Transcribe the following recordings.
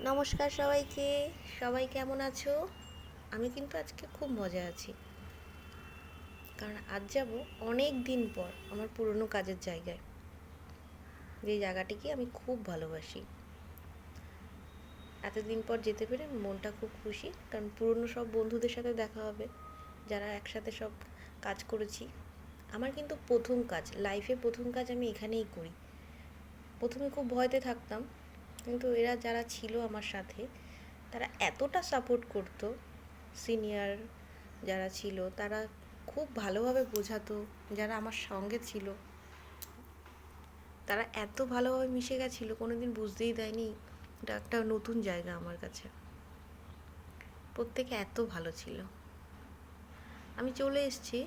নমস্কার সবাইকে। সবাই কেমন আছো? আমি কিন্তু আজকে খুব মজা আছি, কারণ আজ যাব অনেক দিন পর আমার পুরনো কাজের জায়গায়, যে জায়গাটিকে আমি খুব ভালোবাসি। এতদিন পর যেতে পেরে মনটা খুব খুশি, কারণ পুরনো সব বন্ধুদের সাথে দেখা হবে, যারা একসাথে সব কাজ করেছি। আমার কিন্তু প্রথম কাজ, লাইফে প্রথম কাজ আমি এখানেই করি। প্রথমে খুব ভয়তে থাকতাম, কিন্তু এরা যারা ছিল আমার সাথে তারা এতটা সাপোর্ট করতো। সিনিয়র যারা ছিল তারা খুব ভালোভাবে বোঝাতো, যারা আমার সঙ্গে ছিল তারা এত ভালোভাবে মিশে গেছিলো, কোনো দিন বুঝতেই দেয়নি এটা একটা নতুন জায়গা আমার কাছে। প্রত্যেকে এত ভালো ছিল। আমি চলে এসেছি,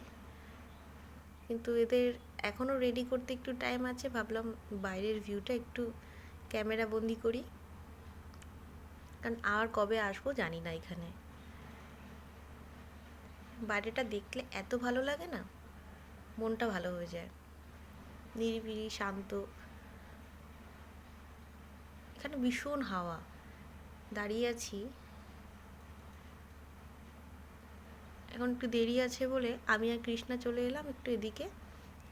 কিন্তু এদের এখনও রেডি করতে একটু টাইম আছে। ভাবলাম বাইরের ভিউটা একটু ক্যামেরা বন্দি করি, কারণ আর কবে আসবো জানি না। এখানে বাইরেটা দেখলে এত ভালো লাগে না, মনটা ভালো হয়ে যায়। নিরিবিলি শান্ত, এখানে ভীষণ হাওয়া। দাঁড়িয়ে আছি, এখন একটু দেরি আছে বলে আমি আর কৃষ্ণা চলে এলাম একটু এদিকে,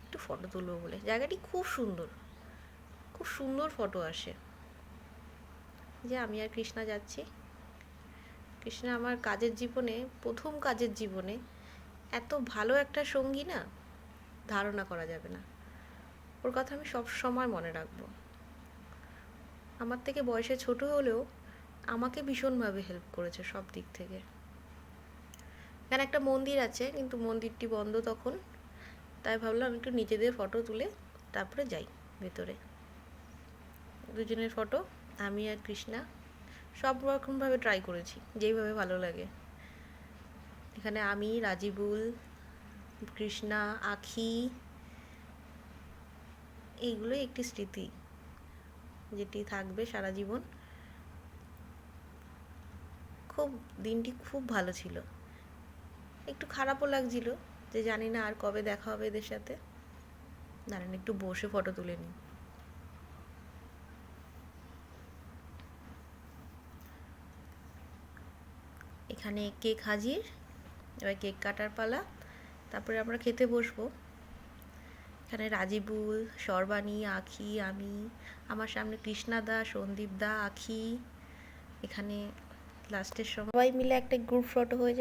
একটু ফটো তুলবো বলে। জায়গাটি খুব সুন্দর, খুব সুন্দর ফটো আসে। যে আমি আর কৃষ্ণা যাচ্ছি। কৃষ্ণা আমার কাজের জীবনে, প্রথম কাজের জীবনে এত ভালো একটা সঙ্গী না, ধারণা করা যাবে না। ওর কথা আমি সব সময় মনে রাখবো। আমার থেকে বয়সে ছোট হলেও আমাকে ভীষণভাবে হেল্প করেছে সব দিক থেকে। এখানে একটা মন্দির আছে, কিন্তু মন্দিরটি বন্ধ তখন, তাই ভাবলাম একটু নিজেদের ফটো তুলে তারপরে যাই ভেতরে। দুজনের ফটো, আমি আর কৃষ্ণা সব রকমভাবে ট্রাই করেছি, যেইভাবে ভালো লাগে। এখানে আমি, রাজিবুল, কৃষ্ণা, আখি, এইগুলোই একটি স্মৃতি যেটি থাকবে সারা জীবন। খুব দিনটি খুব ভালো ছিল। একটু খারাপও লাগছিল যে জানি না আর কবে দেখা হবে এদের সাথে। দাঁড়ান একটু বসে ফটো তুলে নিই। এখানে কেক হাজির, এবার কেক কাটার পালা, তারপরে আমরা খেতে বসবো। এখানে রাজিবুল, সর্বাণী, আখি, আমি, আমার সামনে কৃষ্ণাদা, সন্দীপ দা, আখি। এখানে লাস্টের সময় সবাই মিলে একটা গ্রুপ ফটো হয়ে যায়।